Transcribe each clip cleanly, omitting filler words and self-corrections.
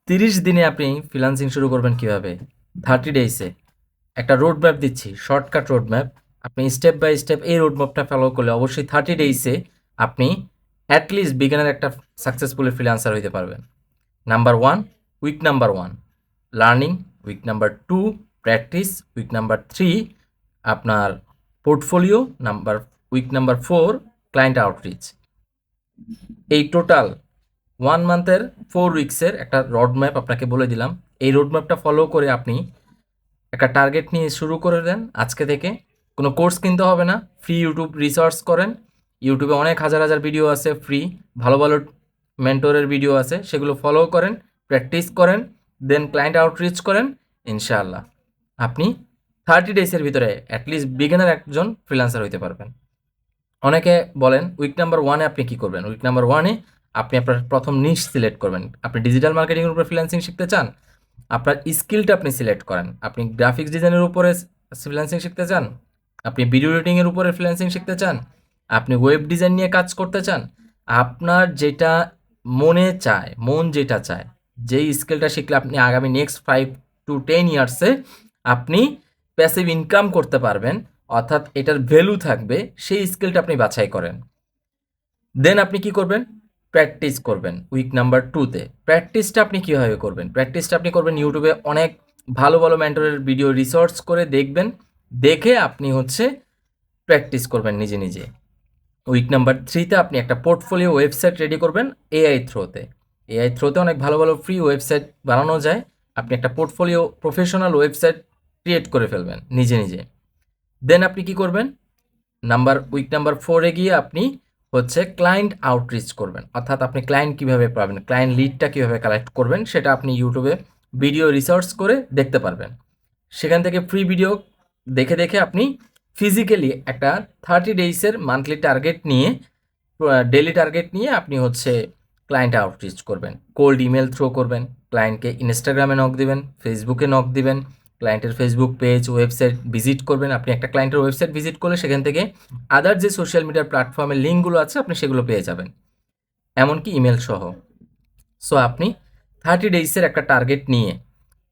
30 দিনে আপনি ফ্রিল্যান্সিং শুরু করবেন কিভাবে? 30 ডেইসে একটা রোড ম্যাপ দিচ্ছি, শর্টকাট রোড ম্যাপ। আপনি স্টেপ বাই স্টেপ এই রোড ম্যাপটা ফলো করলে অবশ্যই 30 ডেইসে আপনি অ্যাট লিস্ট বিগিনার একটা সাকসেসফুল ফ্রিল্যান্সার হইতে পারবেন। Number 1, week number 1 learning, week number 2 practice, week number 3 আপনার portfolio, week number 4 client outreach. এই টোটাল 1 মান্থের 4 উইকসের একটা রোড ম্যাপ আপনাকে বলে দিলাম। এই রোড ম্যাপটা ফলো করে আপনি একটা টার্গেট নিয়ে শুরু করে দেন আজকে থেকে। কোনো কোর্স কিনতে হবে না, ফ্রি ইউটিউব রিসার্চ করেন। ইউটিউবে অনেক হাজার হাজার ভিডিও আছে ফ্রি, ভালো ভালো মেন্টরের ভিডিও আছে, সেগুলো ফলো করেন, প্র্যাকটিস করেন, দেন ক্লায়েন্ট আউটরিচ করেন। ইনশাআল্লাহ আপনি 30 ডেজের ভিতরে অ্যাটলিস্ট বিগিনার একজন ফ্রিল্যান্সার হইতে পারবেন। অনেকে বলেন উইক নাম্বার 1-এ আপনি কী করবেন? উইক নাম্বার 1-এ আপনি আপনার প্রথম নিশ সিলেক্ট করবেন। আপনি ডিজিটাল মার্কেটিংয়ের উপরে ফ্রিল্যান্সিং শিখতে চান, আপনার স্কিলটা আপনি সিলেক্ট করেন। আপনি গ্রাফিক্স ডিজাইনের উপরে ফ্রিল্যান্সিং শিখতে চান, আপনি ভিডিও এডিটিংয়ের উপরে ফ্রিল্যান্সিং শিখতে চান, আপনি ওয়েব ডিজাইন নিয়ে কাজ করতে চান, আপনার যেটা মনে চায়, মন যেটা চায়, যেই স্কিলটা শিখলে আপনি আগামী নেক্সট 5 to 10 ইয়ার্সে আপনি প্যাসিভ ইনকাম করতে পারবেন, অর্থাৎ এটার ভ্যালু থাকবে, সেই স্কিলটা আপনি বাছাই করেন। দেন আপনি কি করবেন? প্র্যাকটিস করবেন উইক নাম্বার 2-তে। প্র্যাকটিসটা আপনি কীভাবে করবেন? প্র্যাকটিসটা আপনি করবেন ইউটিউবে অনেক ভালো ভালো মেন্টরের ভিডিও রিসার্চ করে দেখবেন, দেখে আপনি প্র্যাকটিস করবেন নিজে নিজে। উইক নাম্বার 3-তে আপনি একটা পোর্টফোলিও ওয়েবসাইট রেডি করবেন এআই থ্রোতে। এআই থ্রোতে অনেক ভালো ভালো ফ্রি ওয়েবসাইট বানানো যায়। আপনি একটা পোর্টফোলিও প্রফেশনাল ওয়েবসাইট ক্রিয়েট করে ফেলবেন নিজে নিজে। দেন আপনি কি করবেন? উইক নাম্বার 4-এ গিয়ে আপনি ক্লায়েন্ট আউটরিচ করবেন, অর্থাৎ আপনি ক্লায়েন্ট কীভাবে পাবেন, ক্লায়েন্ট লিডটা কীভাবে কালেক্ট করবেন, সেটা আপনি ইউটিউবে ভিডিও রিসার্চ করে দেখতে পারবেন। সেখান থেকে ফ্রি ভিডিও দেখে দেখে আপনি ফিজিক্যালি একটা 30 ডেইসের মান্থলি টার্গেট নিয়ে, ডেলি টার্গেট নিয়ে আপনি ক্লায়েন্ট আউটরিচ করবেন। কোল্ড ইমেল থ্রো করবেন, ক্লায়েন্টকে ইনস্টাগ্রামে নক দিবেন, ফেসবুকে নক দিবেন, ক্লায়েন্টের ফেসবুক পেজ, ওয়েবসাইট ভিজিট করবেন। আপনি একটা ক্লায়েন্টের ওয়েবসাইট ভিজিট করলে সেখান থেকে আদার যে সোশ্যাল মিডিয়ার প্ল্যাটফর্মের লিঙ্কগুলো আছে আপনি সেগুলো পেয়ে যাবেন, এমনকি ইমেল সহ। সো আপনি 30 ডেইসের একটা টার্গেট নিয়ে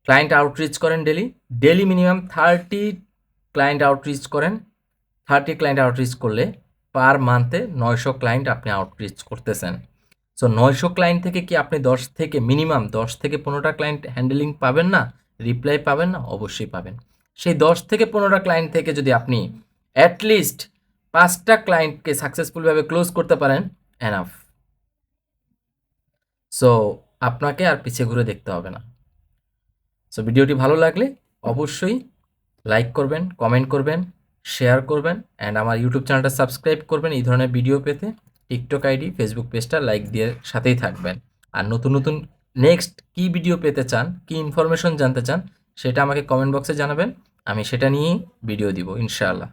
ক্লায়েন্ট আউটরিচ করেন ডেলি মিনিমাম 30 ক্লায়েন্ট আউটরিচ করেন। 30 ক্লায়েন্ট আউটরিচ করলে পার মান্থে 900 ক্লায়েন্ট আপনি আউটরিচ করতেছেন। সো 900 ক্লায়েন্ট থেকে কি আপনি মিনিমাম 10 থেকে 15টা ক্লায়েন্ট হ্যান্ডেলিং পাবেন না, রিপ্লাই পাবেন না? অবশ্যই পাবেন। সেই 10 থেকে 15টা ক্লায়েন্ট থেকে যদি আপনি অ্যাটলিস্ট 5টা ক্লায়েন্টকে সাকসেসফুলভাবে ক্লোজ করতে পারেন, এনাফ। সো আপনাকে আর পিছিয়ে ঘুরে দেখতে হবে না। সো ভিডিওটি ভালো লাগলে অবশ্যই লাইক করবেন, কমেন্ট করবেন, শেয়ার করবেন, অ্যান্ড আমার ইউটিউব চ্যানেলটা সাবস্ক্রাইব করবেন এই ধরনের ভিডিও পেতে। টিকটক আইডি, ফেসবুক পেজটা লাইক দিয়ে সাথেই থাকবেন। আর নতুন নতুন নেক্সট কী ভিডিও পেতে চান, কী ইনফরমেশন জানতে চান, সেটা আমাকে কমেন্ট বক্সে জানাবেন, আমি সেটা নিয়েই ভিডিও দিব ইনশাআল্লাহ।